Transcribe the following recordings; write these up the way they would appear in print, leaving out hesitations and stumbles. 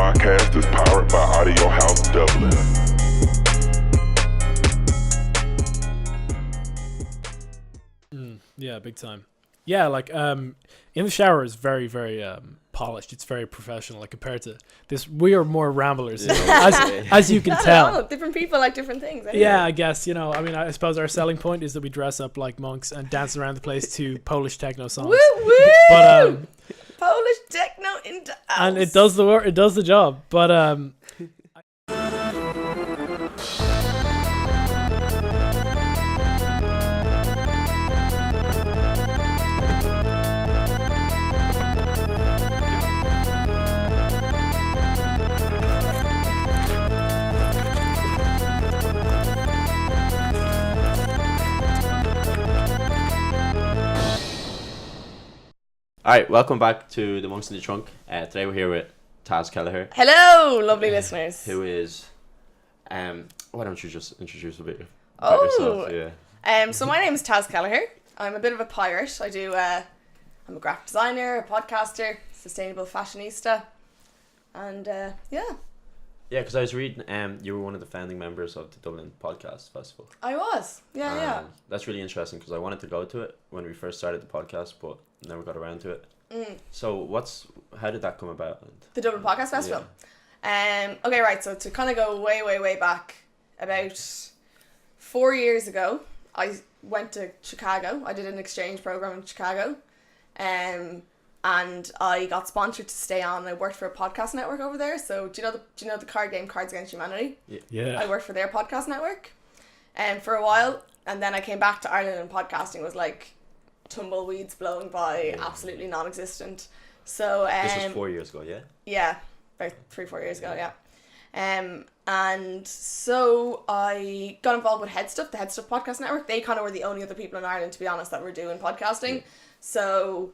podcast is powered by Audiohaus Dublin. Yeah, big time. Yeah, like in the shower is very, very polished. It's very professional. Like compared to this, we are more ramblers, you know, as you can tell. Different people like different things. Anyway. Yeah, I guess, you know. I mean, I suppose our selling point is that we dress up like monks and dance around the place to Polish techno songs. Woo woo! But Polish techno in the house. and it does the work. It does the job. But Alright, welcome back to the Monks in the Trunk. Today we're here with Taz Kelleher, Hello, lovely listeners. who is, why don't you just introduce a bit about yourself? Yeah. So my name is Taz Kelleher. I'm a bit of a pirate. I'm a graphic designer, a podcaster, sustainable fashionista, and yeah. Yeah, because I was reading, you were one of the founding members of the Dublin Podcast Festival. I was. Yeah. That's really interesting because I wanted to go to it when we first started the podcast, but never got around to it. So how did that come about? The Dublin Podcast Festival. Okay, right. So to kind of go way back, about 4 years ago, I went to Chicago. I did an exchange program in Chicago, and I got sponsored to stay on. I worked for a podcast network over there. So do you know the card game Cards Against Humanity? yeah, I worked for their podcast network, for a while, and then I came back to Ireland, and podcasting was like tumbleweeds blowing by, absolutely non-existent. So this was 4 years ago, yeah? Yeah, about 3-4 years ago, yeah. And so I got involved with Head Stuff, the Head Stuff podcast network. They kind of were the only other people in Ireland, to be honest, that were doing podcasting. So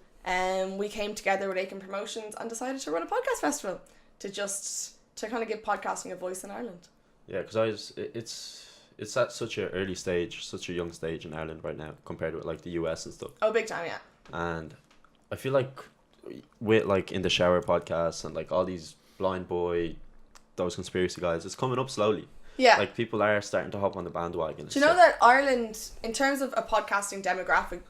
we came together with Aiken Promotions and decided to run a podcast festival to kind of give podcasting a voice in Ireland. Yeah, because it's at such an early stage, such a young stage in Ireland right now compared with like the US and stuff. Oh, big time, yeah. And I feel like with like In the Shower podcasts and like all these Blind Boy, those conspiracy guys, it's coming up slowly. Yeah. Like people are starting to hop on the bandwagon. Do you know that Ireland, in terms of a podcasting demographic,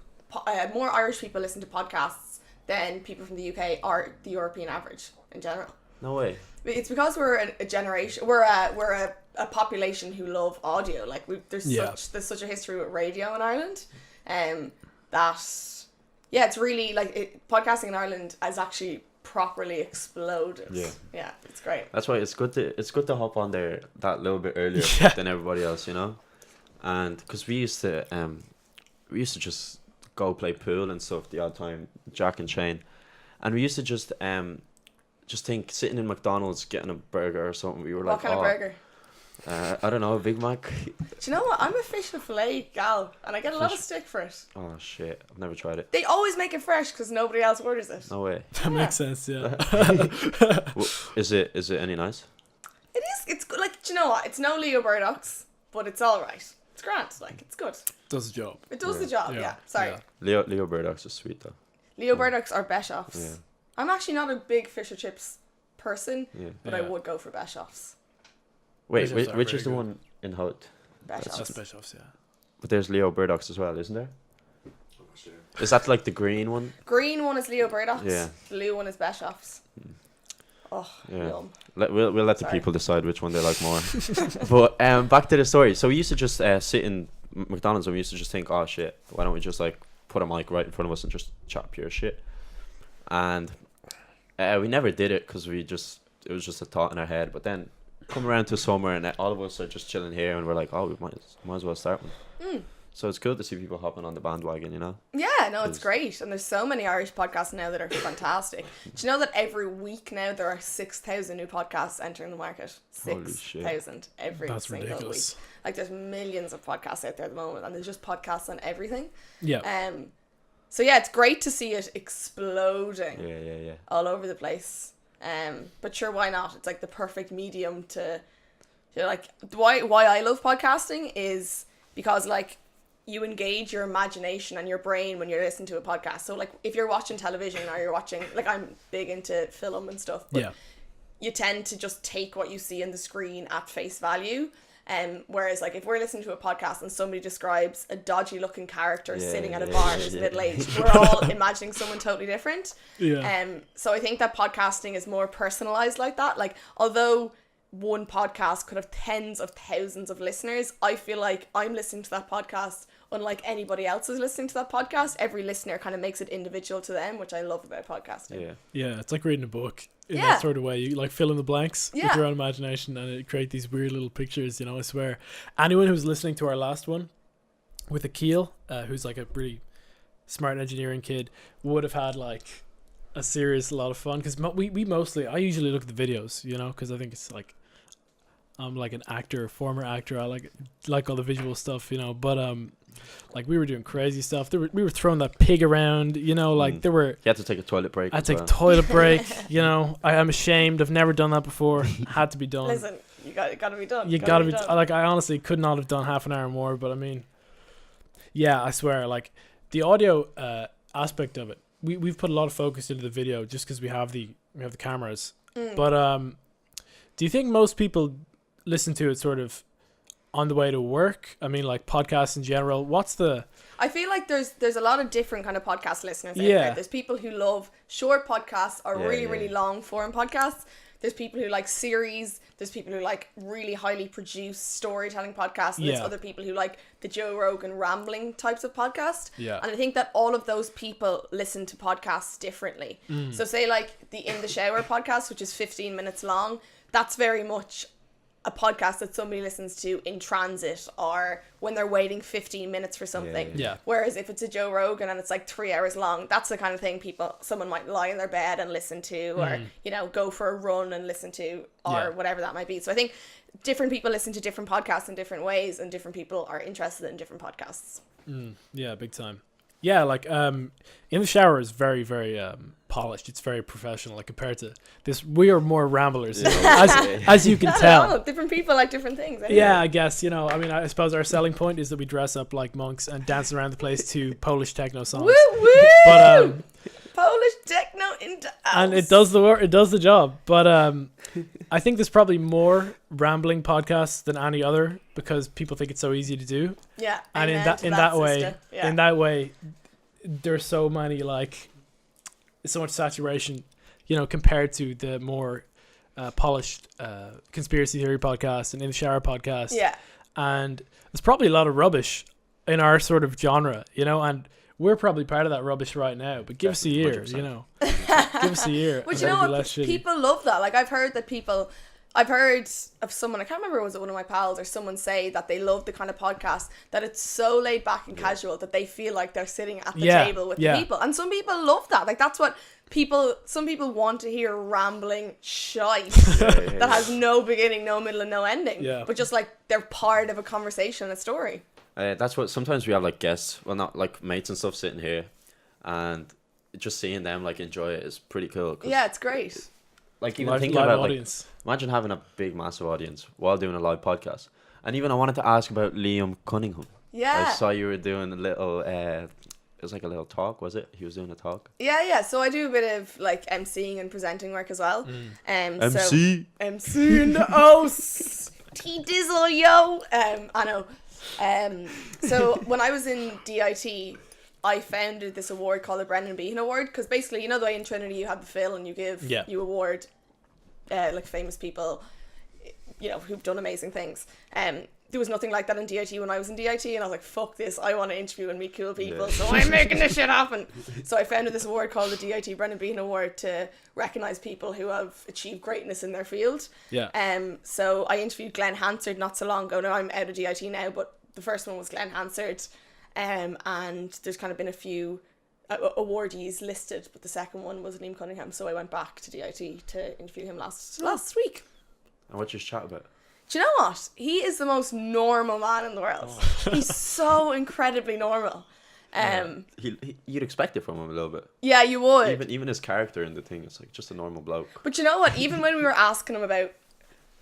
more Irish people listen to podcasts than people from the UK are the European average in general? No way. It's because we're a generation, we're a population who love audio. Like there's such a history with radio in Ireland, it's really like podcasting in Ireland has actually properly exploded. Yeah, it's great. That's why it's good to hop on there that little bit earlier than everybody else, you know, and because we used to just go play pool and stuff the odd time, Jack and Shane, and we used to just think sitting in McDonald's getting a burger or something. We were what kind of burger? I don't know, a Big Mac. Do you know what? I'm a fish and fillet gal, and I get a lot of stick for it. Oh shit, I've never tried it. They always make it fresh because nobody else orders it. No way. that makes sense. Yeah. Well, is it any nice? It is. It's good. Like, do you know what? It's no Leo Burdocks, but it's all right. It's grand. Like, it's good. Does the job. It does the job. Yeah. Sorry. Yeah. Leo Burdocks is sweet though. Leo Burdocks are Beshoffs. Yeah. I'm actually not a big fish or chips person, but I Yeah. would go for Beshoffs. Wait, Bischoffs are which is the very one in Hout? Beshoffs. That's Bischoffs, yeah. But there's Leo Burdocks as well, isn't there? Is that like the green one? Green one is Leo Burdocks. Yeah. Blue one is Beshoffs. Oh, Yeah. yum. We'll let the Sorry. people decide which one they like more. But back to the story. So we used to just sit in McDonald's and we used to just think, oh shit, why don't we just like put a mic right in front of us and just chat pure shit? And we never did it because it was just a thought in our head. But then come around to summer and all of us are just chilling here and we're like, oh, we might as well start one. So it's good to see people hopping on the bandwagon, you know? Yeah, no, it's great. And there's so many Irish podcasts now that are fantastic. Do you know that every week now there are 6,000 new podcasts entering the market? Holy shit. 6,000 every That's single ridiculous. week. Like, there's millions of podcasts out there at the moment, and there's just podcasts on everything. Yeah. So yeah, it's great to see it exploding Yeah. all over the place. But sure, why not? It's like the perfect medium to like, why I love podcasting is because like you engage your imagination and your brain when you're listening to a podcast. So like if you're watching television or you're watching, like I'm big into film and stuff, but you tend to just take what you see on the screen at face value. Whereas like if we're listening to a podcast and somebody describes a dodgy looking character sitting at a bar who's middle-aged, we're all imagining someone totally different. So I think that podcasting is more personalized like that. Like although one podcast could have tens of thousands of listeners, I feel like I'm listening to that podcast unlike anybody else is listening to that podcast. Every listener kind of makes it individual to them, which I love about podcasting. Yeah, it's like reading a book in that sort of way. You like fill in the blanks with your own imagination and it create these weird little pictures, you know. I swear anyone who's listening to our last one with Akil, who's like a really smart engineering kid, would have had like a serious lot of fun, because we mostly, I usually look at the videos, you know, because I think it's like I'm like an actor, former actor. I like all the visual stuff, you know. But like we were doing crazy stuff. We were throwing that pig around, you know. Like there were. You had to take a toilet break. I had to take a toilet break. You know, I'm ashamed. I've never done that before. Had to be done. Listen, you got to be done. You got to be done. Like I honestly could not have done half an hour more. But I mean, yeah, I swear, like the audio aspect of it, we've put a lot of focus into the video just because we have the cameras. But do you think most people listen to it sort of on the way to work? I mean, like podcasts in general. I feel like there's a lot of different kind of podcast listeners out there. There's people who love short podcasts or really long form podcasts. There's people who like series. There's people who like really highly produced storytelling podcasts. And there's other people who like the Joe Rogan rambling types of podcast. And I think that all of those people listen to podcasts differently. So say like the In the Shower podcast, which is 15 minutes long, that's very much a podcast that somebody listens to in transit or when they're waiting 15 minutes for something. Whereas if it's a Joe Rogan and it's like 3 hours long, that's the kind of thing someone might lie in their bed and listen to, or, you know, go for a run and listen to, or whatever that might be. So I think different people listen to different podcasts in different ways, and different people are interested in different podcasts. Yeah, big time. Yeah, like In the Shower is very, very polished. It's very professional. Like compared to this, we are more ramblers, you know, as you can tell. Different people like different things. Anyway. Yeah, I guess, you know. I mean, I suppose our selling point is that we dress up like monks and dance around the place to Polish techno songs. Woo woo! But Polish techno into house. And it does the work. It does the job. But I think there's probably more rambling podcasts than any other because people think it's so easy to do. Yeah, and in that way, there's so many so much saturation, you know, compared to the more polished conspiracy theory podcast and In the Shower podcast. Yeah, and there's probably a lot of rubbish in our sort of genre, you know, and we're probably part of that rubbish right now. But give us a year, 100%. You know, give us a year. But you know what? People love that. Like I've heard of someone, I can't remember, was it one of my pals or someone say that they love the kind of podcast that it's so laid back and casual that they feel like they're sitting at the table with the people. And some people love that. Like that's what some people want to hear, rambling shite that has no beginning, no middle and no ending. But just like they're part of a conversation, a story. That's what sometimes we have like guests, well not like mates and stuff sitting here, and just seeing them like enjoy it is pretty cool. Yeah, it's great. Like even thinking about audience. Like, imagine having a big massive audience while doing a live podcast. And even I wanted to ask about Liam Cunningham. Yeah. I saw you were doing a little it was like a little talk, was it? He was doing a talk. Yeah. So I do a bit of like emceeing and presenting work as well. MC in the house. T-dizzle, yo. I know. So when I was in DIT, I founded this award called the Brendan Behan Award, because basically, you know, the way in Trinity you have the Phil and you give you award like famous people, you know, who've done amazing things. There was nothing like that in DIT when I was in DIT, and I was like, fuck this, I want to interview and meet cool people, so I'm making this shit happen. So I founded this award called the DIT Brendan Behan Award to recognise people who have achieved greatness in their field. So I interviewed Glenn Hansard not so long ago. Now I'm out of DIT now, but the first one was Glenn Hansard. And there's kind of been a few awardees listed, but the second one was Liam Cunningham, so I went back to DIT to interview him last week. And what'd you chat about? Do you know what? He is the most normal man in the world. He's so incredibly normal. You'd expect it from him a little bit. Yeah, you would. Even his character in the thing, it's like just a normal bloke. But you know what? Even when we were asking him about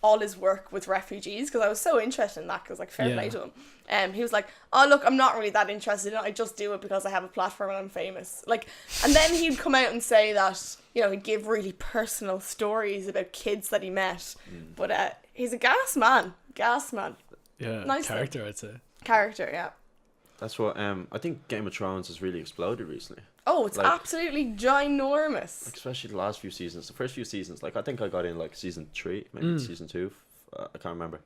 all his work with refugees, because I was so interested in that, because like fair play Yeah. to him. He was like, oh look, I'm not really that interested in it, I just do it because I have a platform and I'm famous. Like, and then he'd come out and say that, you know, he'd give really personal stories about kids that he met. But he's a gas man. Yeah, Nice character, I'd say. Character, yeah. That's what I think Game of Thrones has really exploded recently. Oh, it's Like- absolutely ginormous. Like, especially the last few seasons. The first few seasons, like I think I got in like season 3, maybe season 2. I can't remember.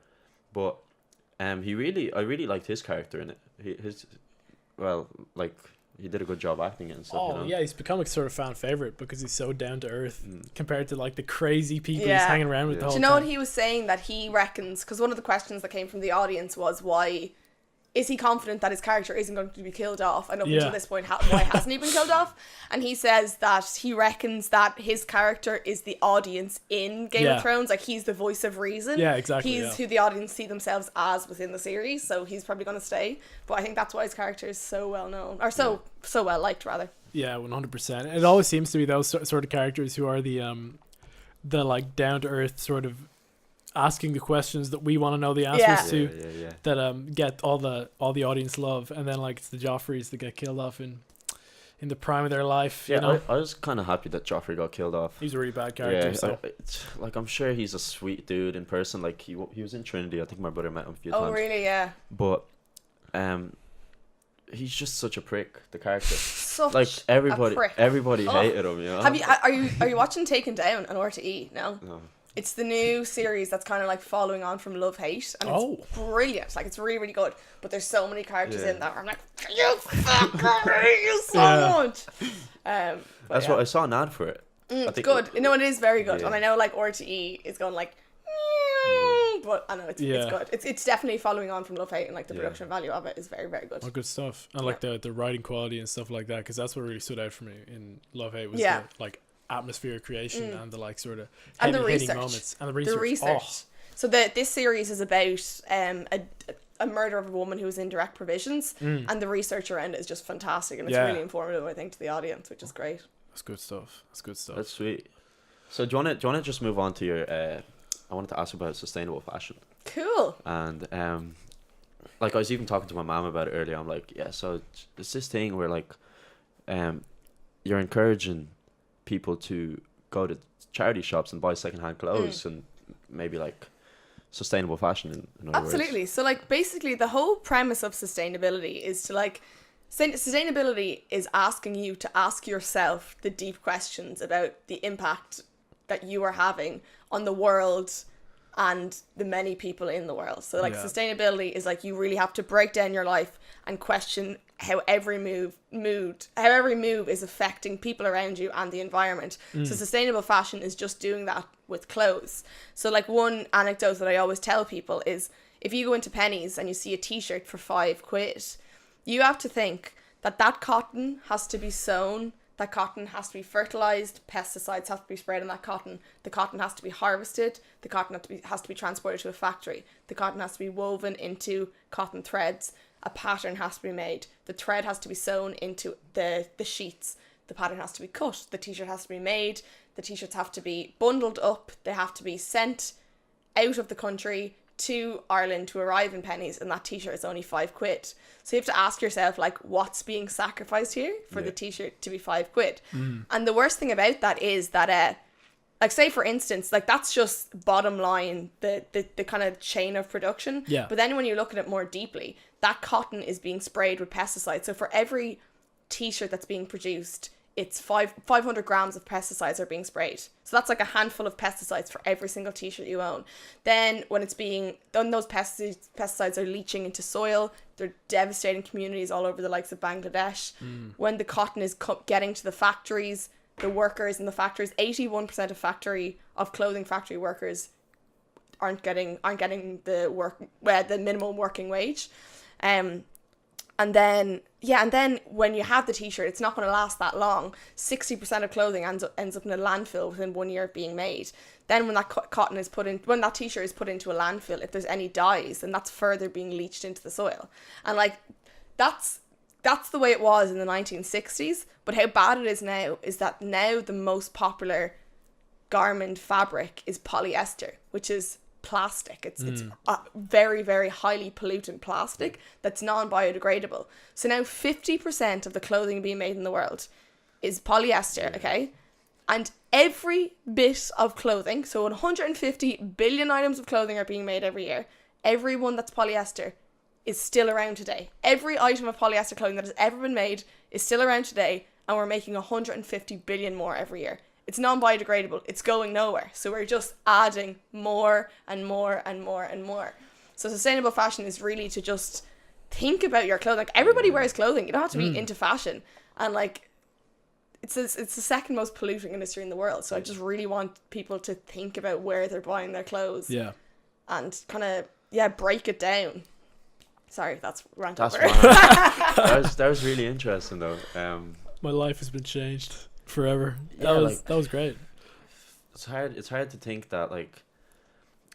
But I really liked his character in it. He did a good job acting it and stuff. Oh, you know? yeah, he's become a sort of fan favorite because he's so down to earth compared to like the crazy people he's Yeah. hanging around with Yeah. the Do whole you know time. what he was saying? That he reckons, because one of the questions that came from the audience was, why is he confident that his character isn't going to be killed off? And up Yeah. until this point, why hasn't he been killed off? And he says that he reckons that his character is the audience in Game Yeah. of Thrones. Like, he's the voice of reason. Yeah, exactly, He's yeah. who the audience see themselves as within the series. So he's probably going to stay. But I think that's why his character is so well known, or so well liked, rather. Yeah, 100%. It always seems to be those sort of characters who are the like down to earth sort of asking the questions that we want to know the answers to. Yeah. That get all the audience love, and then like it's the Joffreys that get killed off in the prime of their life. Yeah, You know, I was kind of happy that Joffrey got killed off. he's a really bad character. So I'm sure he's a sweet dude in person. Like he was in Trinity. I think my brother met him a few Oh, times. really? Yeah. But he's just such a prick. The character, Such like a prick. everybody Oh. hated him. You know. Are you watching Taken Down on RTE? No. No. It's the new series that's kind of like following on from Love Hate, and it's brilliant. Like, it's really, really good. But there's so many characters Yeah. in that where I'm like, you fucking hate you so Yeah. much. That's what I saw an ad for it. I It's think good. No, it is very good. Yeah. And I know like RTE is going like, but I know it's Yeah. good. It's definitely following on from Love Hate, and like the production value of it is very, very good. all good stuff, and like the writing quality and stuff like that, because that's what really stood out for me in Love Hate was Yeah. the like atmosphere creation and the like sort of And the hitting research. moments and the The research. research. So this series is about a murder of a woman who was in direct provisions, and the research around it is just fantastic, and it's Yeah. really informative, I think, to the audience, which is great. That's good stuff. that's sweet. So do you want to just move on to your? I wanted to ask about sustainable fashion, Cool. and like I was even talking to my mom about it earlier. I'm like, yeah, so it's this thing where like, you're encouraging people to go to charity shops and buy secondhand clothes and maybe like sustainable fashion in other Absolutely. words. So, like, basically, the whole premise of sustainability is to, like, sustainability is asking you to ask yourself the deep questions about the impact that you are having on the world and the many people in the world. So, like, Yeah. sustainability is like you really have to break down your life and question how every move is affecting people around you and the environment. So sustainable fashion is just doing that with clothes. So like one anecdote that I always tell people is if you go into Penny's and you see a t-shirt for £5, you have to think that cotton has to be sewn, that cotton has to be fertilized, pesticides have to be sprayed on that cotton, the cotton has to be harvested, the cotton has to be transported to a factory, the cotton has to be woven into cotton threads, a pattern has to be made, the thread has to be sewn into the sheets, the pattern has to be cut, the t-shirt has to be made, the t-shirts have to be bundled up, they have to be sent out of the country to Ireland to arrive in Penny's, and that t-shirt is only £5. So you have to ask yourself, like, what's being sacrificed here for the t-shirt to be £5? And the worst thing about that is that like, say for instance, like, that's just bottom line, the kind of chain of production. Yeah. But then when you look at it more deeply, that cotton is being sprayed with pesticides. So for every t-shirt that's being produced, it's 500 grams of pesticides are being sprayed. So that's like a handful of pesticides for every single t-shirt you own. Then when it's being done, those pesticides are leaching into soil. They're devastating communities all over the likes of Bangladesh. When the cotton is getting to the factories, the workers in the factories, 81% of clothing factory workers aren't getting the minimum working wage. And then when you have the t-shirt, it's not going to last that long. 60% of clothing ends up in a landfill within 1 year of being made. Then when that when that t-shirt is put into a landfill, if there's any dyes, then that's further being leached into the soil. And like, that's the way it was in the 1960s. But how bad it is now is that now the most popular garment fabric is polyester, which is plastic. It's a very, very highly pollutant plastic that's non-biodegradable. So now 50% of the clothing being made in the world is polyester, okay? And every bit of clothing, so 150 billion items of clothing are being made every year. Every one that's polyester is still around today. Every item of polyester clothing that has ever been made is still around today, and we're making 150 billion more every year. It's non-biodegradable. It's going nowhere. So we're just adding more and more and more and more. So sustainable fashion is really to just think about your clothing. Like, everybody wears clothing. You don't have to be into fashion. And like, it's the second most polluting industry in the world. So I just really want people to think about where they're buying their clothes. Yeah. And kind of, break it down. Sorry, that's rant over. That was really interesting though. My life has been changed forever. Yeah, That was great. It's hard to think that like,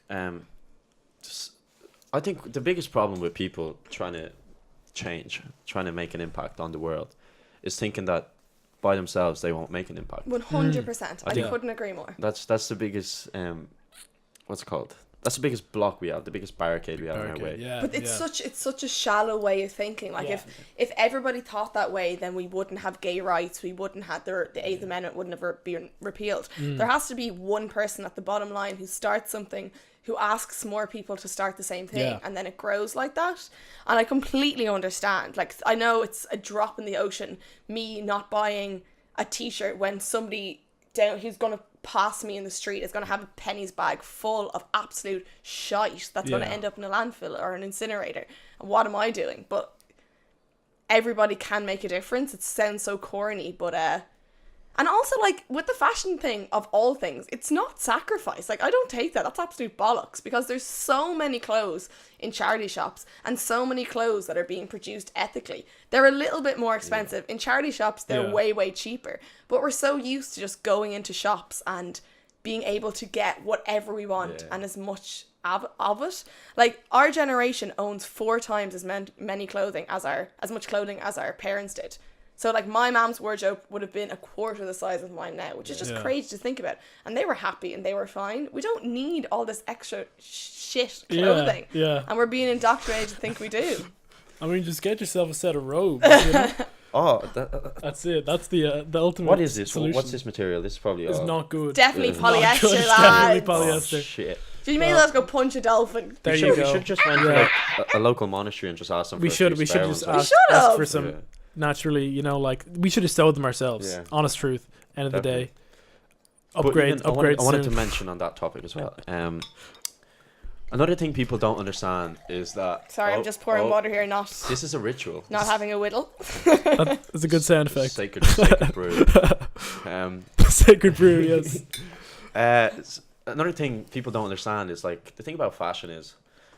I think the biggest problem with people trying to make an impact on the world, is thinking that by themselves they won't make an impact. 100%. I couldn't agree more. That's the biggest what's it called? That's the biggest block we have, the biggest barricade we have in our way. Yeah, but it's such a shallow way of thinking. Like, if everybody thought that way, then we wouldn't have gay rights. We wouldn't have the Eighth Amendment wouldn't have been repealed. There has to be one person at the bottom line who starts something, who asks more people to start the same thing, and then it grows like that. And I completely understand. Like, I know it's a drop in the ocean, me not buying a t-shirt when somebody who's going to pass me in the street is going to have a pennies bag full of absolute shite that's going to end up in a landfill or an incinerator. And what am I doing? But everybody can make a difference. It sounds so corny, but and also, like, with the fashion thing, of all things, it's not sacrifice. Like, I don't take that. That's absolute bollocks, because there's so many clothes in charity shops and so many clothes that are being produced ethically. They're a little bit more expensive. In charity shops, they're way, way cheaper. But we're so used to just going into shops and being able to get whatever we want and as much of it. Like, our generation owns 4 times as many clothing as much clothing as our parents did. So, like, my mom's wardrobe would have been a quarter the size of mine now, which is just crazy to think about. And they were happy and they were fine. We don't need all this extra shit clothing. Yeah. And we're being indoctrinated to think we do. I mean, just get yourself a set of robes. You know? That's it. That's the ultimate. What is this? solution. What's this material? This is probably It's not good. Definitely Not good. polyester, lads. Definitely polyester. Oh, shit. You may as well go punch a dolphin. There We you go. should just went to like a local monastery and just ask them. We for should a few just spare ones. ask for some naturally, you know, like, we should have sewed them ourselves. Yeah. Honest truth. End of Definitely. the day. Upgrade. I wanted to soon. mention on that topic as well. Another thing people don't understand is that. Sorry, I'm just pouring water here, not This is a ritual. not having a whittle. That's a good sound effect. Sacred brew. Sacred brew, yes. Another thing people don't understand is, like, the thing about fashion is,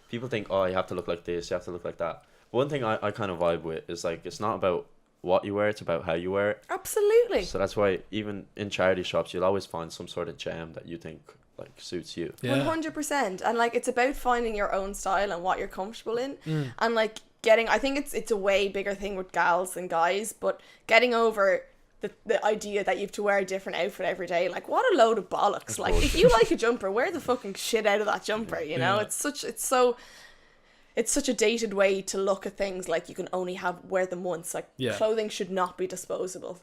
people think, oh, you have to look like this, you have to look like that. One thing I kind of vibe with is, like, it's not about what you wear, it's about how you wear it. Absolutely. So that's why even in charity shops, you'll always find some sort of gem that you think, like, suits you. 100%. And, like, it's about finding your own style and what you're comfortable in. And, like, I think it's a way bigger thing with gals than guys, but getting over the idea that you have to wear a different outfit every day, like, what a load of bollocks. That's like, bullshit. if you like a jumper, wear the fucking shit out of that jumper, you know? It's such a dated way to look at things. Like, you can only wear them once. Like, clothing should not be disposable.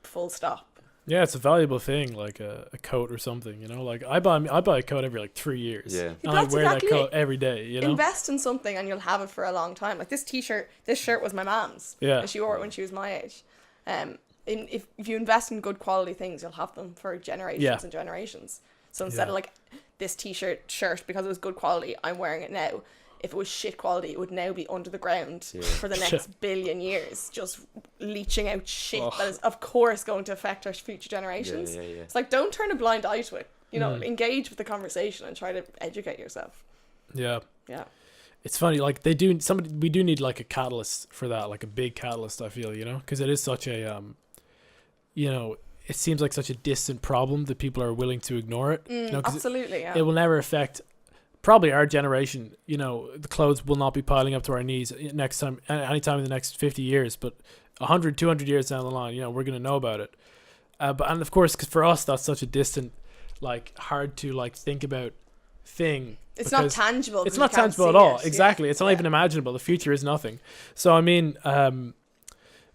Full stop. Yeah, it's a valuable thing, like a coat or something, you know. Like, I buy a coat every, like, 3 years. Yeah. And I wear that coat every day, you know. Invest in something and you'll have it for a long time. Like, this shirt was my mom's. Yeah. And she wore it when she was my age. If you invest in good quality things, you'll have them for generations and generations. So instead of, like, this shirt, because it was good quality, I'm wearing it now. If it was shit quality, it would now be under the ground for the next billion years, just leaching out shit that is, of course, going to affect our future generations. It's like, don't turn a blind eye to it. You know, engage with the conversation and try to educate yourself. Yeah. Yeah. It's funny, like, we do need, like, a catalyst for that, like a big catalyst, I feel, you know, because it is such a, you know, it seems like such a distant problem that people are willing to ignore it. You know, Absolutely, it will never affect probably our generation. You know, the clothes will not be piling up to our knees anytime in the next 50 years, but 100, 200 years down the line, you know, we're going to know about it. And of course, 'cause for us, that's such a distant, like, hard to, like, think about thing. It's not because tangible. It's 'cause not you can't tangible at see all. it. Exactly. It's not even imaginable. The future is nothing. So I mean,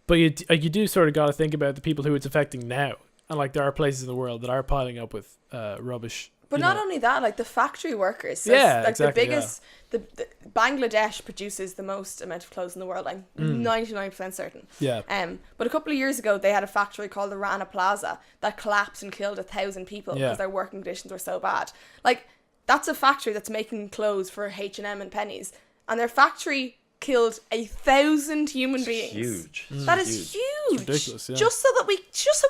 but you do sort of got to think about the people who it's affecting now, and like there are places in the world that are piling up with rubbish. But not only that, like the factory workers. So Yeah, like exactly, the biggest. The Bangladesh produces the most amount of clothes in the world. I'm 99% certain. Yeah. But a couple of years ago, they had a factory called the Rana Plaza that collapsed and killed 1,000 people because their working conditions were so bad. Like, that's a factory that's making clothes for H&M and Pennies, and their factory killed 1,000 human beings. Huge. That is huge. It's ridiculous. Yeah. Just so we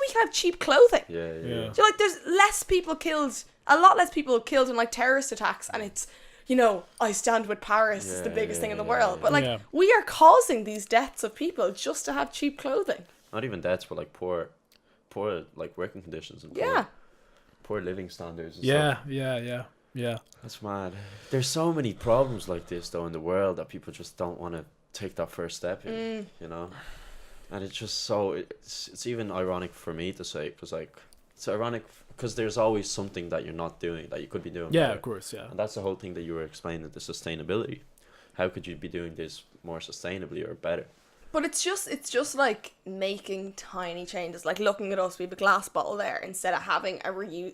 can have cheap clothing. Yeah. So like, there's less people killed, a lot less people killed in like terrorist attacks, and it's, you know, I stand with Paris is the biggest thing in the world. But like, we are causing these deaths of people just to have cheap clothing. Not even deaths, but like poor like working conditions and poor living standards. And stuff. Yeah. That's mad. There's so many problems like this though in the world that people just don't want to take that first step in, you know. And it's just so it's even ironic for me to say, because like it's ironic because there's always something that you're not doing that you could be doing. Yeah, better. of course. Yeah. And that's the whole thing that you were explaining, the sustainability. How could you be doing this more sustainably or better? But it's just like making tiny changes, like looking at us, we have a glass bottle there instead of having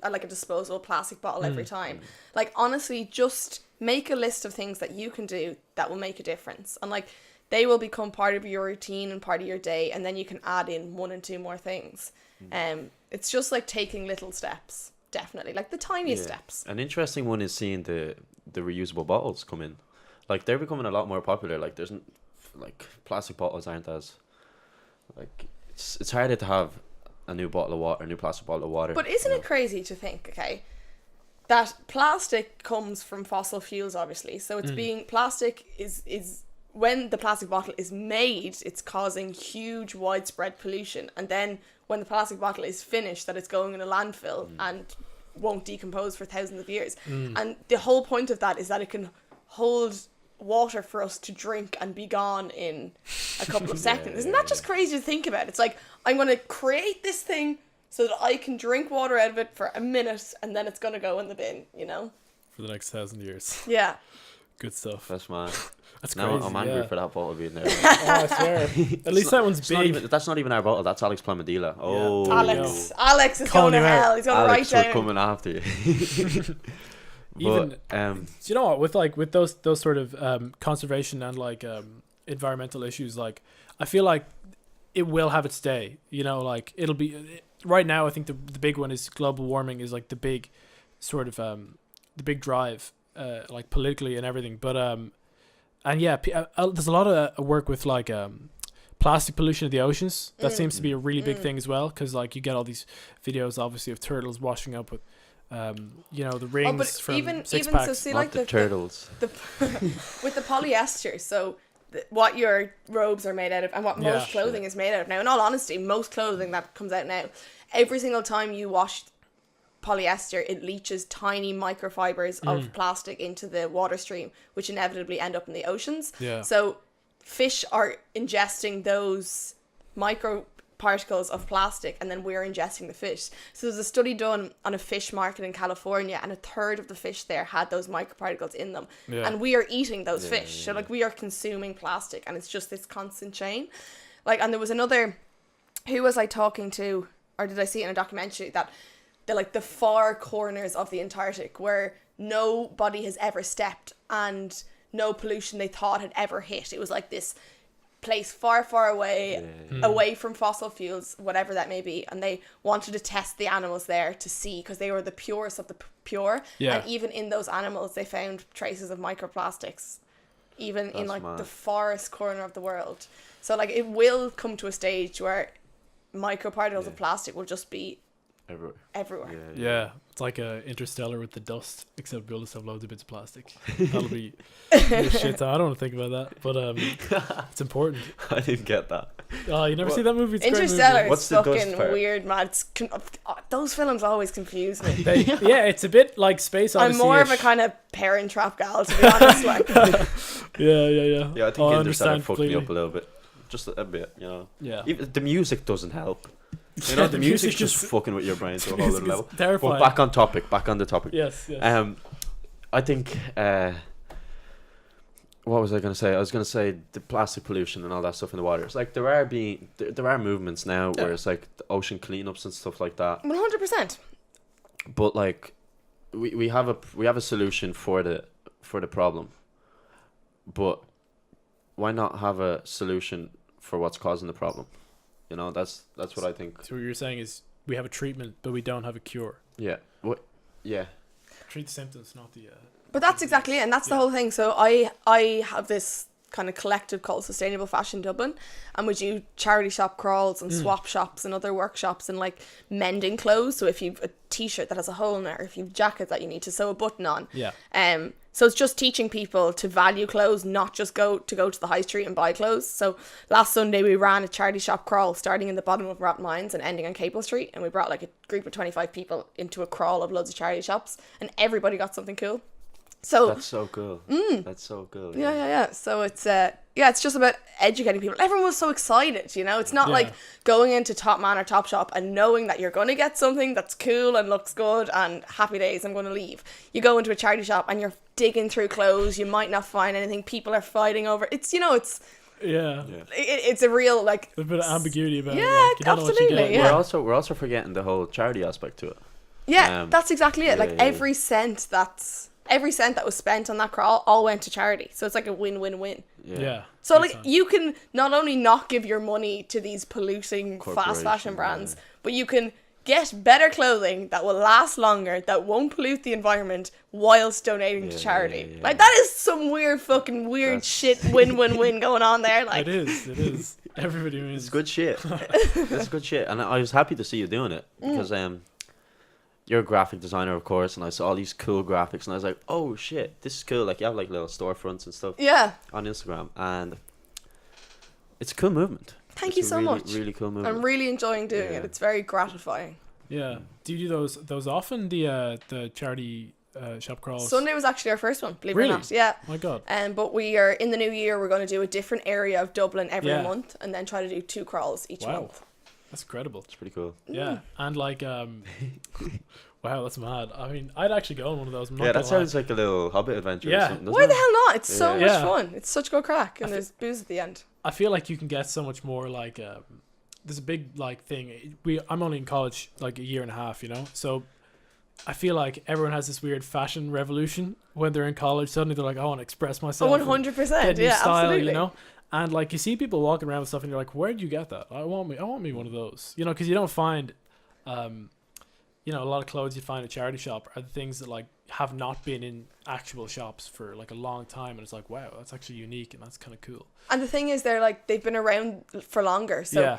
like a disposable plastic bottle every time. Like, honestly, just make a list of things that you can do that will make a difference, and like they will become part of your routine and part of your day, and then you can add in 1 and 2 more things. It's just like taking little steps, definitely, like the tiniest steps. An interesting one is seeing the reusable bottles come in. Like, they're becoming a lot more popular. Like, there's like plastic bottles aren't as like it's harder to have a new bottle of water, a new plastic bottle of water. But isn't it crazy to think, okay, that plastic comes from fossil fuels, obviously. So it's being plastic is when the plastic bottle is made, it's causing huge widespread pollution, and then when the plastic bottle is finished, that it's going in a landfill and won't decompose for thousands of years. And the whole point of that is that it can hold water for us to drink and be gone in a couple of seconds. Isn't that just crazy to think about? It's like, I'm going to create this thing so that I can drink water out of it for a minute, and then it's going to go in the bin, you know? For the next 1,000 years. Yeah. Good stuff. That's mad. That's now crazy. I'm angry for that bottle being there. I swear. At least that one's big. That's not even our bottle. That's Alex Plamadila. Oh, Alex is Calling going to him out. hell. He's going to write Alex, we're down. coming after you. Even But, do you know what, with those sort of conservation and like environmental issues, like I feel like it will have its day, you know, like it'll be right now. I think the big one is global warming is like the big sort of the big drive like politically and everything, but and yeah, there's a lot of work with like plastic pollution of the oceans. That seems to be a really big thing as well, because like you get all these videos obviously of turtles washing up with you know, the rings from even six so, packs. see, not like the turtles. With the polyester, so what your robes are made out of and what most clothing is made out of now. In all honesty, most clothing that comes out now, every single time you wash polyester, it leaches tiny microfibers of plastic into the water stream, which inevitably end up in the oceans. Yeah. So fish are ingesting those micro particles of plastic, and then we're ingesting the fish. So there's a study done on a fish market in California, and 1/3 of the fish there had those microparticles in them, and we are eating those fish. So like, we are consuming plastic, and it's just this constant chain. Like, and there was another, who was I talking to, or did I see it in a documentary, that they're like the far corners of the Antarctic where nobody has ever stepped and no pollution they thought had ever hit. It was like this place far away, away from fossil fuels, whatever that may be, and they wanted to test the animals there to see, because they were the purest of the pure, and even in those animals they found traces of microplastics, even in like the farthest corner of the world. So like, it will come to a stage where microparticles of plastic will just be everywhere. Yeah, it's like Interstellar with the dust, except we'll just have loads of bits of plastic. That'll be shit. I don't want to think about that, but it's important. I didn't get that. Oh, you never see that movie? It's a great Interstellar movie. is fucking weird, man. Those films always confuse me. Yeah, it's a bit like Space Odyssey. I'm more of a kind of Parent Trap gal, to be honest. Like, yeah. Yeah, I think Interstellar fucked me up a little bit, just a bit, you know. Yeah. Even the music doesn't help. You know, the music's just fucking with your brain to a whole other level. Terrifying. But back on the topic. Yes. I think. What was I going to say? I was going to say the plastic pollution and all that stuff in the water. It's like there are movements now where it's like the ocean cleanups and stuff like that. 100%. But like, we have a solution for the problem. But why not have a solution for what's causing the problem? You know, that's what I think. So what you're saying is we have a treatment, but we don't have a cure. Yeah. What? Yeah. Treat the symptoms, not the. But that's exactly it, and that's the whole thing. So I have this kind of collective called Sustainable Fashion Dublin, and we do charity shop crawls and swap shops and other workshops and like mending clothes. So if you've a t-shirt that has a hole in it, or if you've a jacket that you need to sew a button on, so it's just teaching people to value clothes, not just go to the high street and buy clothes. So last Sunday we ran a charity shop crawl starting in the bottom of Rath Mines and ending on Capel Street, and we brought like a group of 25 people into a crawl of loads of charity shops, and everybody got something cool. So that's so cool. That's so cool. Yeah. So it's it's just about educating people. Everyone was so excited, you know. It's not like going into Top Man or Top Shop and knowing that you're going to get something that's cool and looks good and happy days, I'm going to leave. You go into a charity shop and you're digging through clothes. You might not find anything. People are fighting over. It's it's a real like a bit of ambiguity about it. Yeah, Like, you don't know what you absolutely. get. Yeah. We're also forgetting the whole charity aspect to it. Yeah, that's exactly it. Like yeah. every cent that was spent on that crawl all went to charity. So it's like a win-win-win. Yeah. So like you can not only not give your money to these polluting fast fashion brands, but you can get better clothing that will last longer, that won't pollute the environment whilst donating to charity. Like that is some weird shit win-win-win going on there. Like It is. Everybody wins. It's good shit. It's good shit. And I was happy to see you doing it because you're a graphic designer, of course, and I saw all these cool graphics, and I was like, oh shit, this is cool. Like, you have like little storefronts and stuff on Instagram, and it's a cool movement. Thank you so much. Really cool movement. I'm really enjoying doing it. It's very gratifying. Yeah. Do you do those often, the charity shop crawls? Sunday was actually our first one, believe it Really? or not. Yeah. Oh my God. But we are, in the new year, we're going to do a different area of Dublin every month, and then try to do 2 crawls each month. That's incredible. It's pretty cool. Yeah. And like, wow, that's mad. I mean, I'd actually go on one of those. That sounds like a little Hobbit adventure or something, doesn't Why it? the hell not? It's so much fun. It's such good crack, and there's booze at the end. I feel like you can get so much more like, there's a big like thing. I'm only in college like a year and a half, you know? So I feel like everyone has this weird fashion revolution when they're in college. Suddenly they're like, I want to express myself. 100%. Yeah, style, absolutely. You know? And like you see people walking around with stuff, and you're like, "Where'd you get that? I want me one of those." You know, because you don't find, a lot of clothes you find at a charity shop are the things that like have not been in actual shops for like a long time, and it's like, wow, that's actually unique, and that's kind of cool. And the thing is, they've been around for longer. So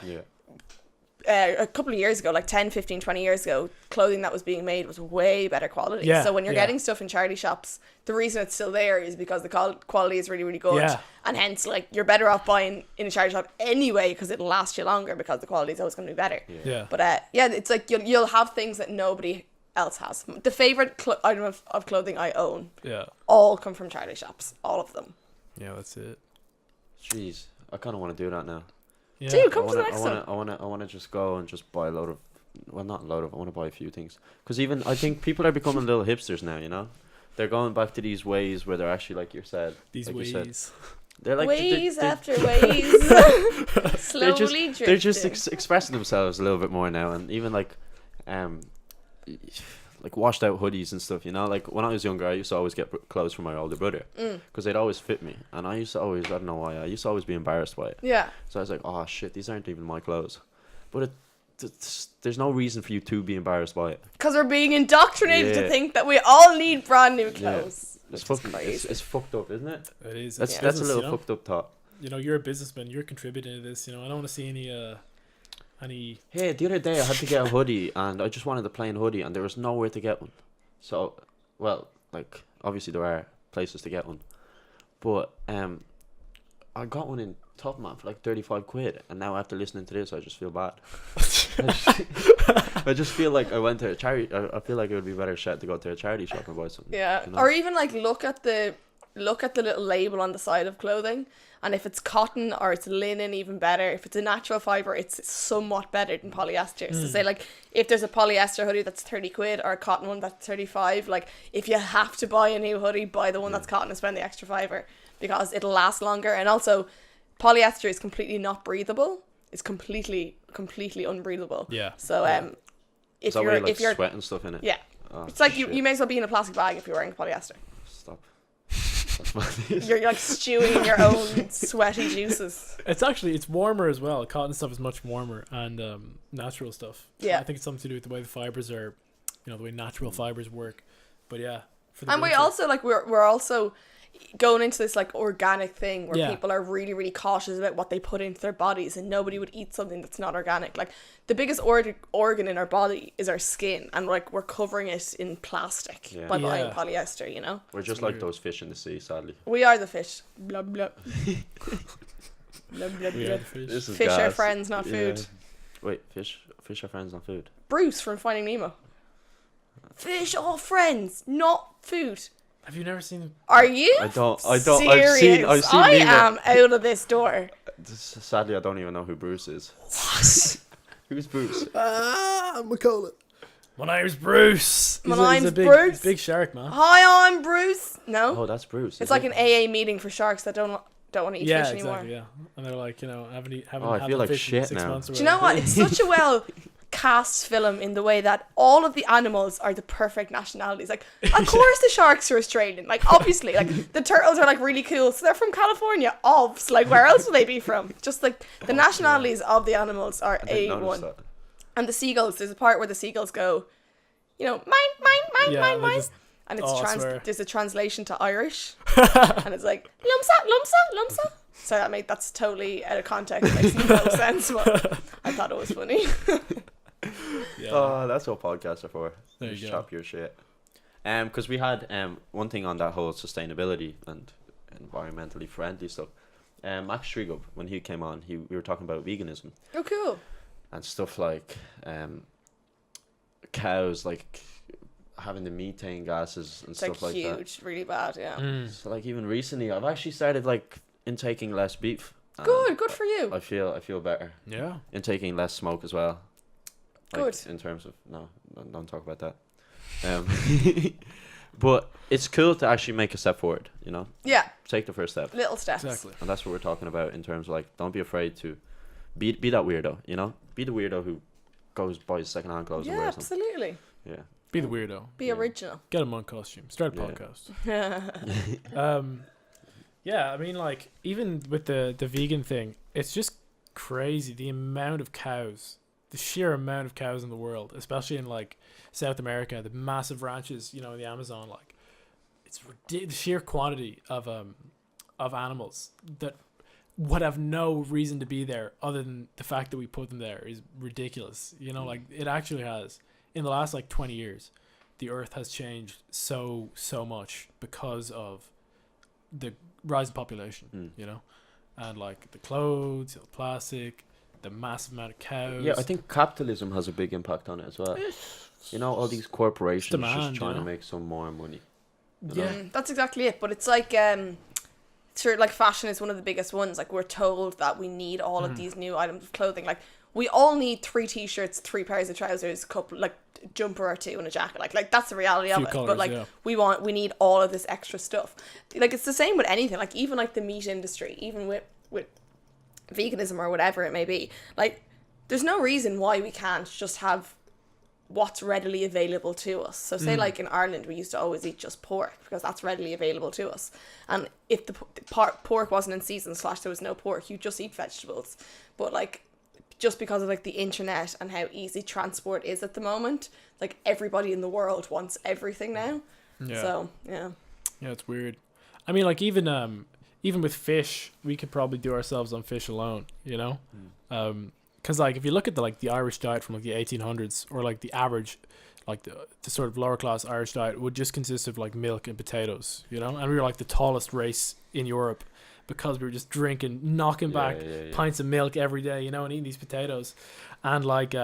a couple of years ago, like 10, 15, 20 years ago, clothing that was being made was way better quality. So when you're getting stuff in charity shops, the reason it's still there is because the quality is really, really good. Yeah. And hence, like, you're better off buying in a charity shop anyway because it'll last you longer because the quality is always going to be better. Yeah. But it's like you'll have things that nobody else has. The favorite item of clothing I own all come from charity shops. All of them. Yeah, that's it. Jeez, I kind of want to do that now. Yeah. Dude, come to the next one. I want to just go and just buy a load of, well, not a load of, I want to buy a few things. Because even, I think people are becoming little hipsters now, you know? They're going back to these ways where they're actually, like you said. These like ways. They're like... Ways after ways. Slowly drifting. They're just expressing themselves a little bit more now. And even like washed out hoodies and stuff, you know? Like when I was younger, I used to always get clothes from my older brother because they'd always fit me, and I used to always, I don't know why, I used to always be embarrassed by it. So I was like, oh shit, these aren't even my clothes. But there's no reason for you to be embarrassed by it, because we're being indoctrinated to think that we all need brand new clothes. It's fucked up, isn't it? It is. That's a little fucked up thought. You know, you're a businessman, you're contributing to this, you know. I don't want to see any Hey, the other day I had to get a hoodie, and I just wanted a plain hoodie, and there was nowhere to get one. So, well, like, obviously there are places to get one, but I got one in Top Man for like 35 quid, and now after listening to this I just feel bad. I just feel like I went to a charity. I feel like it would be better shit to go to a charity shop and buy something. Yeah, you know? or even like look at the look at the little label on the side of clothing, and if it's cotton or it's linen, even better. If it's a natural fiber, it's somewhat better than polyester. So say like if there's a polyester hoodie that's 30 quid or a cotton one that's 35, like if you have to buy a new hoodie, buy the one that's cotton and spend the extra fiver, because it'll last longer. And also polyester is completely not breathable. It's completely unbreathable. Yeah. So Is that where you sweat and stuff in it? Yeah. Oh, It's like shit. you may as well be in a plastic bag if you're wearing polyester. Stop. That's mad. You're like stewing in your own sweaty juices. It's warmer as well. Cotton stuff is much warmer, and natural stuff. Yeah. I think it's something to do with the way the fibers are, the way natural fibers work. But yeah. And we also we're also going into this like organic thing where Yeah. people are really, really cautious about what they put into their bodies, and nobody would eat something that's not organic. Like the biggest organ in our body is our skin, and like we're covering it in plastic by buying polyester, We're just like those fish in the sea, sadly. We are the fish. Blah blah. Blah, blah, We blah. are the fish. This is Fish are gas. friends, not food. Wait, fish are friends, not food. Bruce from Finding Nemo. Fish are friends, not food. Have you never seen? Are you? I don't. Serious? I've seen I Nemo. am out of this door. Sadly, I don't even know who Bruce is. What? Who's Bruce? McCullough. My name's Bruce. My He's name's a big, Bruce. Big shark, man. Hi, I'm Bruce. No, Oh, that's Bruce. it's like an AA meeting for sharks that don't want to eat Yeah, fish anymore. exactly. Yeah, and they're like, haven't Oh, I had feel the like fish in shit 6 now. months. Or Do you know what? It's such a well cast film in the way that all of the animals are the perfect nationalities. Like, of course the sharks are Australian. Like, obviously, like the turtles are like really cool, so they're from California. Obvs. Like, where else would they be from? Just like the nationalities of the animals are I didn't notice A1. that. And the seagulls, there's a part where the seagulls go, mine, Yeah, mine, they mine. just- And it's Oh, I swear. there's a translation to Irish, and it's like lumsa. So that's totally out of context. It makes no sense, but I thought it was funny. Yeah. Oh, that's what podcasts are for. There you Just go. chop your shit. Because we had one thing on that whole sustainability and environmentally friendly stuff. Max Strigub, when he came on, we were talking about veganism Oh, cool. and stuff like cows, like having the methane gases and It's stuff like like that. huge, really bad. Yeah. Mm. So like even recently, I've actually started like intaking less beef. and Good for you. I feel better. Yeah. Intaking less smoke as well. Like, Good. in terms of don't talk about that. But it's cool to actually make a step forward. Yeah, Take the first step, little steps. Exactly. and that's what we're talking about in terms of like don't be afraid to be that weirdo. Be the weirdo who goes buys secondhand clothes and Yeah, wears them. absolutely. Yeah. Be the weirdo. Be Yeah. original. Get a monk costume. Start a Yeah. podcast. Yeah, I mean, like even with the vegan thing, it's just crazy the amount of cows, the sheer amount of cows in the world, especially in like South America, the massive ranches, in the Amazon. Like, it's the sheer quantity of animals that would have no reason to be there other than the fact that we put them there is ridiculous. Like it actually has. In the last like 20 years, the earth has changed so much because of the rise in population, and like the clothes, the plastic, the massive amount of cows. Yeah, I think capitalism has a big impact on it as well. All these corporations demand, just trying to make some more money. Yeah. That's exactly it. But it's like sure, like fashion is one of the biggest ones. Like we're told that we need all of these new items of clothing. Like we all need 3 t-shirts, 3 pairs of trousers, a couple like jumper or 2 and a jacket. Like that's the reality of Few it. colours, But like yeah. we need all of this extra stuff. Like it's the same with anything. Like even like the meat industry, even with veganism or whatever it may be. Like there's no reason why we can't just have what's readily available to us. So say like in Ireland we used to always eat just pork because that's readily available to us, and if the pork wasn't in season / there was no pork, you just eat vegetables. But like just because of like the internet and how easy transport is at the moment, like everybody in the world wants everything now. Yeah. So yeah, It's weird. I mean, like even with fish, we could probably do ourselves on fish alone, because like if you look at the Irish diet from like the 1800s, or like the average, like the sort of lower class Irish diet would just consist of like milk and potatoes, and we were like the tallest race in Europe because we were just knocking back pints of milk every day, and eating these potatoes, and like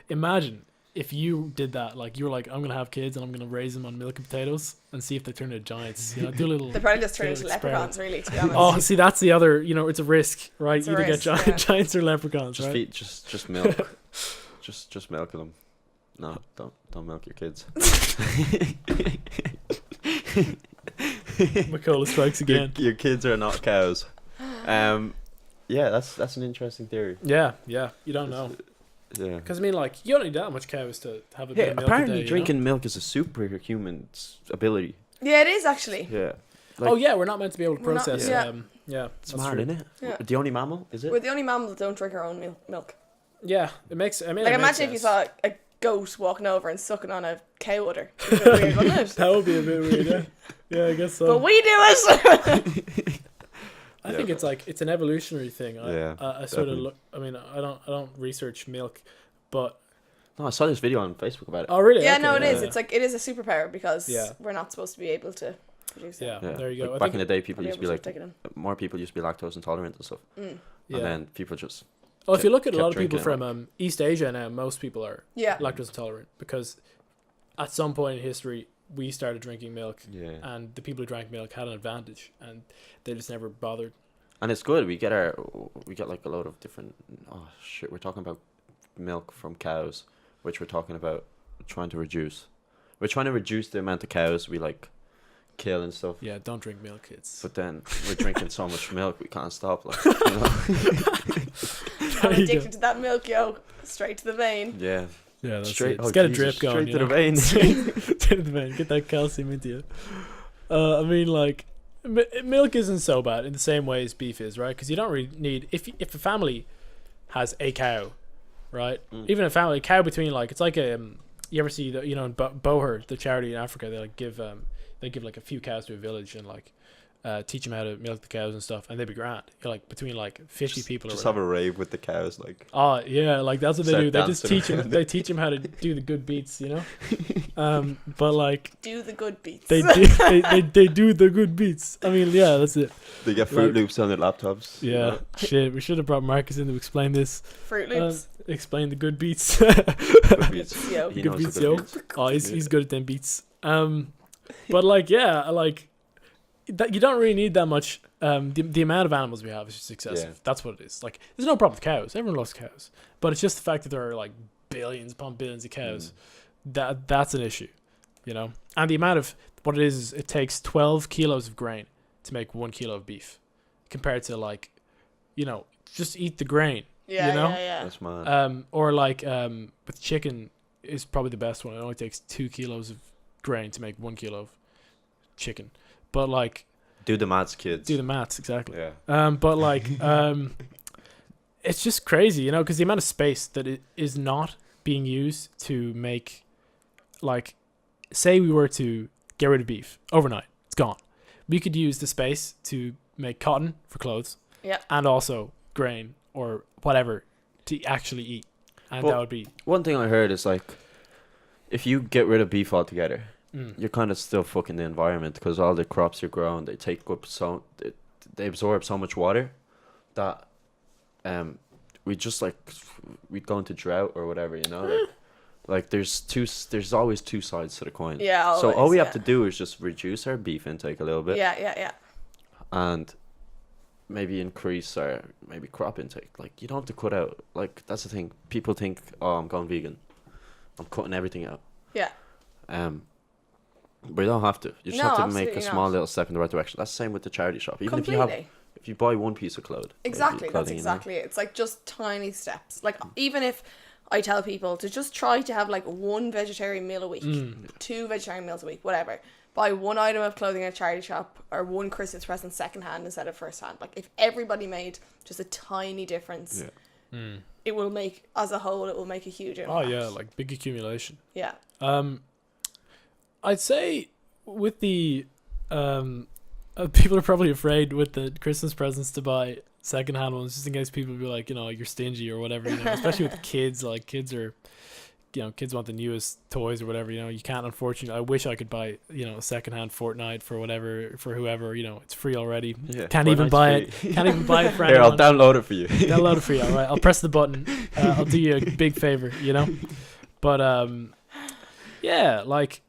imagine if you did that, like you were like, I'm gonna have kids and I'm gonna raise them on milk and potatoes and see if they turn into giants. You know, do a little. They probably just turn do a into little experiment. leprechauns, really, to be honest. Oh, see, that's the other. You know, it's a risk, right? It's a Either risk, get yeah. giants or leprechauns, Just right? feed, just milk. just milk them. No, don't milk your kids. Macaulay strikes again. Your kids are not cows. Yeah, that's an interesting theory. Yeah, you don't know. Yeah. Because I mean, like, you don't need that much cows to have a bit Yeah, of milk apparently a day, drinking milk is a superhuman ability. Yeah, it is actually. Yeah. Oh yeah, we're not meant to be able to We're not- process. yeah. Yeah, It's that's mad, true. isn't it? Yeah. The only mammal, is it? We're the only mammals that don't drink our own milk. Yeah, it makes. I mean, Like, it makes imagine if you sense. saw a goat walking over and sucking on a cow udder. It'd be weird, wouldn't it? That would be a bit weird. Yeah, yeah, I guess so. But we do it. I think it's like it's an evolutionary thing. Yeah, I sort of definitely. look. I mean, I don't research milk, but No, I saw this video on Facebook about it. oh really? Yeah, Okay, no, it is. yeah. It is a superpower because Yeah. we're not supposed to be able to produce it. Yeah, Yeah. there you go. Like I back in think, the day, people I'll used to be be able like, take it in. more people used to be lactose intolerant and stuff, yeah. and then people just Well, if you look at a kept lot of people drinking from East Asia now, most people are Yeah. lactose intolerant because at some point in history we started drinking milk, yeah. and the people who drank milk had an advantage, and they just never bothered. And it's good. We get like a load of different. Oh shit! We're talking about milk from cows, which we're talking about trying to reduce. We're trying to reduce the amount of cows we like kill and stuff. Yeah, don't drink milk, kids. But then we're drinking so much milk we can't stop. Like, you know? I'm There you addicted go. to that milk, yo. Straight to the vein. Yeah. Yeah, that's Straight. it. Let's Oh, get a Jesus, drip going. Straight you to know? the vein. Straight to the vein. Get that calcium into you. I mean, like, milk isn't so bad in the same way as beef is, right? Because you don't really need if a family has a cow, right? Even a family, a cow between like it's like a you ever see the in Boher, the charity in Africa, they like give like a few cows to a village and like teach them how to milk the cows and stuff, and they'd be grand. You're like between like 50 people. Just or have a rave with the cows, like. oh yeah, like that's what they Start do. They just dancing teach them. around They teach them how to do the good beats, you know. But like Do the good beats. they do, they do the good beats. I mean, yeah, that's it. They get Fruit Like- Loops on their laptops. you Yeah, know? shit. We should have brought Marcus in to explain this. Fruit Loops. Explain the good beats. Good beats. Yo. He Good knows the beats, good yo. beats. Oh, he's good at them beats. But like, yeah, like that. You don't really need that much. The amount of animals we have is just excessive. Yeah. That's what it is. Like, there's no problem with cows. Everyone loves cows. But it's just the fact that there are like billions upon billions of cows. That's an issue, you know. And the amount of what it is it takes 12 kilos of grain to make 1 kilo of beef, compared to like, just eat the grain. Yeah, you know? yeah. That's mad. Or like with chicken is probably the best one. It only takes 2 kilos of grain to make 1 kilo of chicken. But like, Do the maths, kids. do the maths exactly. Yeah. But like, it's just crazy, you know, because the amount of space that it is not being used to make, like, say we were to get rid of beef overnight, it's gone. We could use the space to make cotton for clothes, Yeah. and also grain or whatever to actually eat, and Well, that would be One thing I heard is like, if you get rid of beef altogether, mm. you're kind of still fucking the environment because all the crops you're growing, they take up they absorb so much water that we just like we go into drought or whatever, you know. Like there's always two sides to the coin. Yeah, So all always, we have yeah. to do is just reduce our beef intake a little bit. Yeah. And maybe increase our crop intake. Like you don't have to cut out. Like that's the thing. People think, oh, I'm going vegan. I'm cutting everything out. Yeah. But you don't have to. You just No, have to make a absolutely small not. little step in the right direction. That's the same with the charity shop. Even Completely. if you buy one piece of clothing. Exactly. That's clothing, exactly it. It's like just tiny steps. Like even if I tell people to just try to have like one vegetarian meal a week, 2 vegetarian meals a week, whatever. Buy one item of clothing at a charity shop or one Christmas present secondhand instead of first hand. Like if everybody made just a tiny difference, it will make, as a whole, it will make a huge impact. Oh yeah, like big accumulation. Yeah. I'd say with the people are probably afraid with the Christmas presents to buy secondhand ones just in case people be like, you're stingy or whatever, especially with the kids. Like kids are, kids want the newest toys or whatever, you can't, unfortunately. I wish I could buy, a secondhand Fortnite for whoever, it's free already. Yeah, Can't even buy free. it. Can't even buy it for Here, I'll anyone. download it for you. Download it for you, all right? I'll press the button. I'll do you a big favor, But yeah, like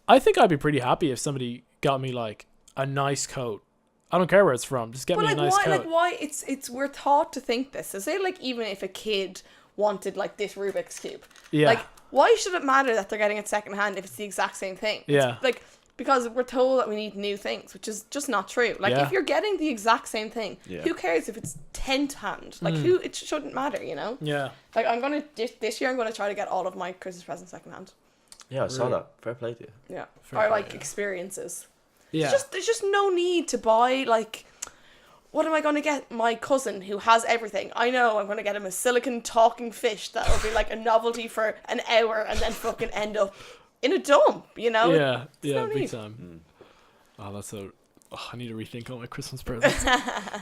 I think I'd be pretty happy if somebody got me like a nice coat. I don't care where it's from. Just get me a nice why, coat. Like why? It's we're taught to think this. So say like even if a kid wanted like this Rubik's cube, Yeah. like why should it matter that they're getting it secondhand if it's the exact same thing? Yeah. It's like because we're told that we need new things, which is just not true. Like Yeah. if you're getting the exact same thing, Yeah. who cares if it's 10th hand? Like who? It shouldn't matter, you know. Yeah. Like I'm gonna this year I'm gonna try to get all of my Christmas presents secondhand. Yeah, I saw Really? that. Fair play to you. Yeah. Fair Or like play, yeah. experiences. Yeah. There's just no need to buy like. What am I going to get my cousin who has everything? I know I'm going to get him a silicon talking fish that will be like a novelty for an hour and then fucking end up in a dump, you know? Yeah. Yeah. no Big need. time. Oh, that's so. Oh, I need to rethink all my Christmas presents.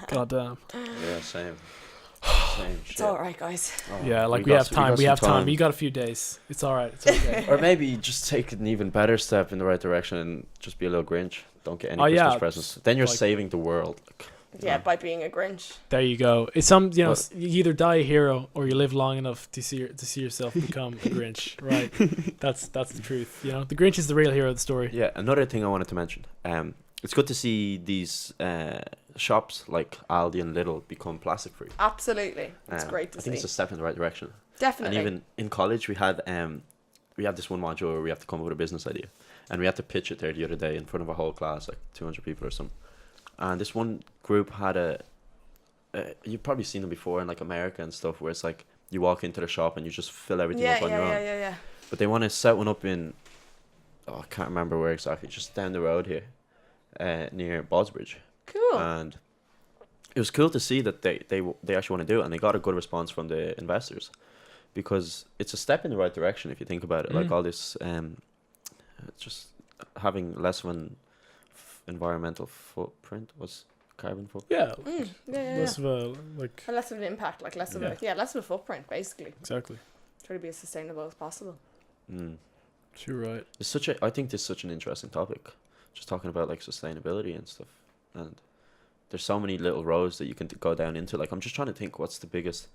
God damn. Yeah, same. Same shit. It's alright, guys. Oh, Yeah, like we got have some- time. We got have some time. You got a few days. It's all right. It's okay. Or maybe just take an even better step in the right direction and just be a little Grinch. Don't get any Oh, Christmas yeah. presents. Then you're Like- saving the world. Yeah, by being a Grinch. There you go. It's some, you know, What? you either die a hero or you live long enough to see yourself become a Grinch. Right? That's the truth. You know, the Grinch is the real hero of the story. Yeah, another thing I wanted to mention. It's good to see these shops like Aldi and Lidl become plastic free. Absolutely. It's great to I think see. it's a step in the right direction. Definitely. And even in college, we had this one module where we have to come up with a business idea, and we had to pitch it there the other day in front of a whole class, like 200 people or something. And this one group had you've probably seen them before in like America and stuff, where it's like you walk into the shop and you just fill everything up on your own. Yeah. But they want to set one up in, I can't remember where exactly, just down the road here, near Bosbridge. Cool. And it was cool to see that they actually want to do it, and they got a good response from the investors, because it's a step in the right direction if you think about it. Like all this, just having less of an environmental footprint, was carbon footprint. Yeah. Yeah. Less of a like. Less of an impact, like less of less of a footprint, basically. Exactly. Try to be as sustainable as possible. You're right. I think this is such an interesting topic, just talking about like sustainability and stuff. And there's so many little roads that you can go down into. Like I'm just trying to think, what's the biggest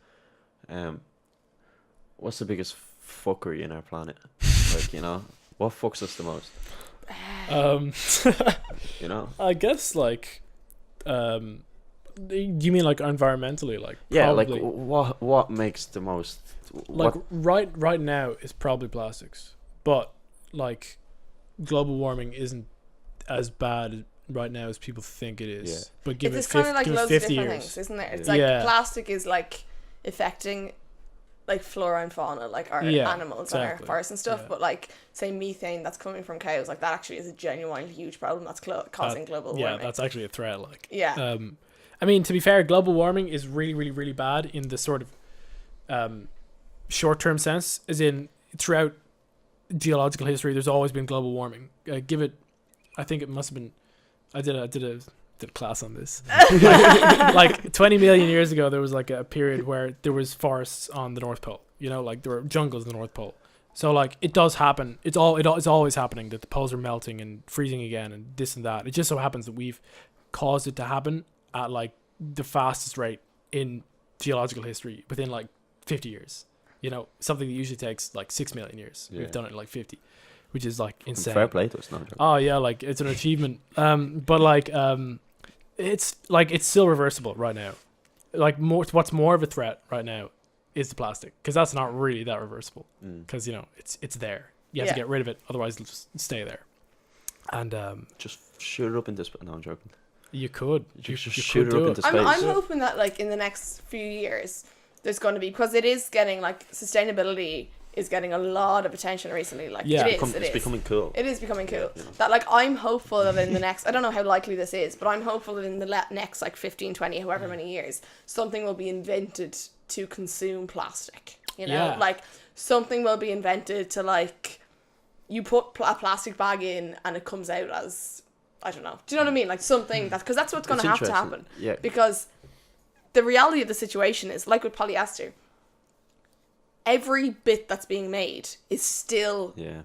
fuckery in our planet? Like, you know, what fucks us the most? You know, I guess like, you mean like environmentally, like yeah, probably, like what makes the most? like What, right now is probably plastics, but like global warming isn't as bad right now as people think it is. Yeah. But give It's it kind of like give it loads of 50 different years. things, isn't there? It's Yeah. like Yeah. plastic is like affecting like flora and fauna, like our Yeah, animals and our exactly. forests and stuff. Yeah. But like say methane that's coming from cows, like that actually is a genuinely huge problem that's causing global Yeah, warming. that's actually a threat. Like, Yeah. I mean, to be fair, global warming is really, really, really bad in the sort of short-term sense, as in throughout geological history, there's always been global warming. Give it, I think it must have been. I did a class on this. like 20 million years ago, there was like a period where there was forests on the North Pole. You know, like there were jungles in the North Pole. So like it does happen. It's always happening that the poles are melting and freezing again and this and that. It just so happens that we've caused it to happen at like the fastest rate in geological history within like 50 years. You know, something that usually takes like 6 million years. Yeah. We've done it in like 50, which is like insane. fair play to us, no joke. Oh yeah, like it's an achievement. But like it's still reversible right now. Like what's more of a threat right now is the plastic, because that's not really that reversible. Because you know it's there. You have to get rid of it, otherwise it'll just stay there. And Just shoot it up into space. No, I'm joking. you could Just you shoot could it up do into it. space. I'm hoping that like in the next few years there's going to be, because it is getting like sustainability is getting a lot of attention recently. Like Yeah. It's becoming cool. It is becoming cool. you know. That like I'm hopeful that in the next, I don't know how likely this is, but I'm hopeful that in the next like 15, 20, however many years, something will be invented to consume plastic. You know, Yeah. like something will be invented to like, you put a plastic bag in and it comes out as, I don't know. Do you know what I mean? Like something that, because that's what's going to It's have to interesting. happen. Yeah. Because the reality of the situation is, like with polyester, every bit that's being made is still Yeah.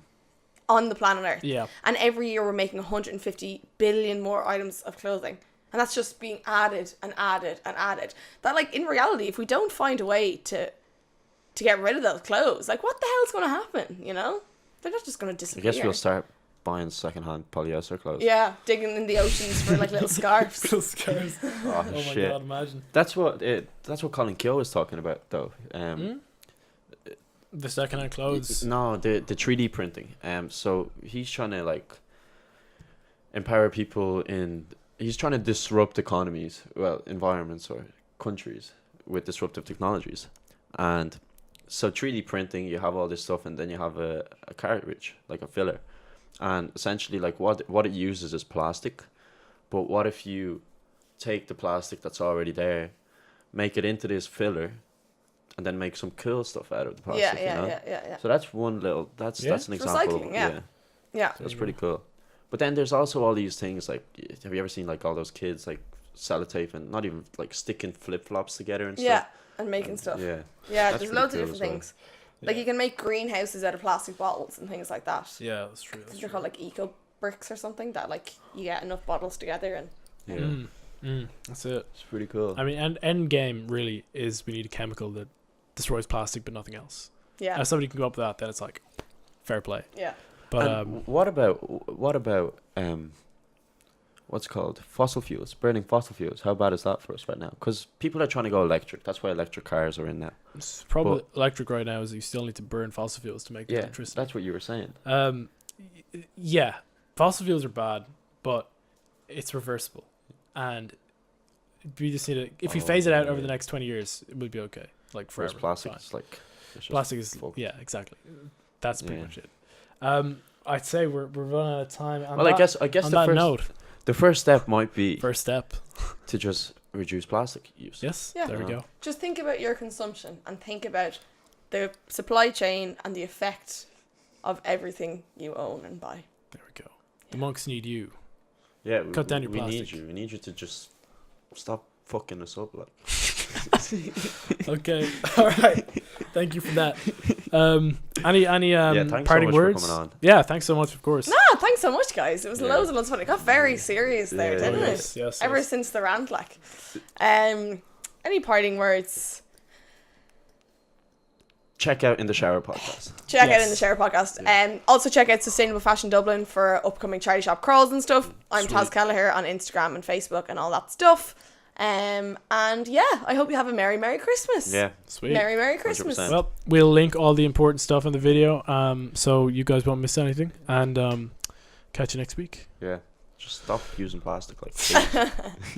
on the planet Earth. Yeah. And every year we're making 150 billion more items of clothing. And that's just being added and added and added. That like in reality, if we don't find a way to to get rid of those clothes. Like, what the hell's going to happen? You know, they're not just going to I disappear. guess we'll start buying secondhand polyester clothes. Yeah, digging in the oceans for like little scarves. Little scarves. Oh, Oh my shit. god, imagine. That's what Colin Keogh was talking about, though. The second-hand clothes. No, the 3D printing. So he's trying to like empower people in. He's trying to disrupt economies, well, environments or countries with disruptive technologies, and so 3D printing. You have all this stuff, and then you have a cartridge, like a filler, and essentially, like what it uses is plastic. But what if you take the plastic that's already there, make it into this filler, and then make some cool stuff out of the plastic? Yeah. So that's one little. That's Yeah. an It's example. recycling, yeah. Yeah. So that's pretty cool. But then there's also all these things like, have you ever seen like all those kids like sellotape and not even like sticking flip flops together and Yeah, stuff? and making stuff. Yeah. Yeah, That's there's pretty loads of cool different as well. things. Like Yeah. you can make greenhouses out of plastic bottles and things like that. Yeah, that's true. They're called like eco bricks or something that like you get enough bottles together and Yeah. That's it. It's pretty cool. I mean, and end game really is we need a chemical that destroys plastic but nothing else. yeah. If somebody can go up with that, then it's like fair play. Yeah. But And what about what's it called fossil fuels? Burning fossil fuels. How bad is that for us right now? Because people are trying to go electric. That's why electric cars are in now. it's probably electric right now is you still need to burn fossil fuels to make the Yeah, electricity. that's what you were saying. Yeah, fossil fuels are bad, but it's reversible, and we just need to. If we phase it out over the next 20 years, it would be okay. Like Whereas forever. plastic fine. is like it's just Plastic is fucked. yeah, exactly. That's pretty Yeah. much it. I'd say we're running out of time. On Well, I guess on the that first note, the first step might be first step. to just reduce plastic use. Yes, Yeah. there we Yeah. go. Just think about your consumption and think about the supply chain and the effect of everything you own and buy. There we go. The monks need you. Yeah, Cut down your we need plastic. you. We need you to just stop fucking us up. Like, Okay, all right. Thank you for that. Any thanks parting so much words? for coming on. Yeah, thanks so much, of course. Ah, thanks so much, guys. It was Yeah. loads and loads of fun. It got very serious there, Yeah, didn't yes, it? yes, Ever yes. since the rant, like. Any parting words? Check out In the Shower podcast. Check out Yes. In the Shower podcast. Also check out Sustainable Fashion Dublin for upcoming charity shop crawls and stuff. I'm Sweet. Taz Kelleher on Instagram and Facebook and all that stuff. And yeah, I hope you have a Merry Christmas. Yeah, Sweet. Merry Christmas. 100%. Well, we'll link all the important stuff in the video, so you guys won't miss anything. And catch you next week. yeah. Just stop using plastic. Like, please.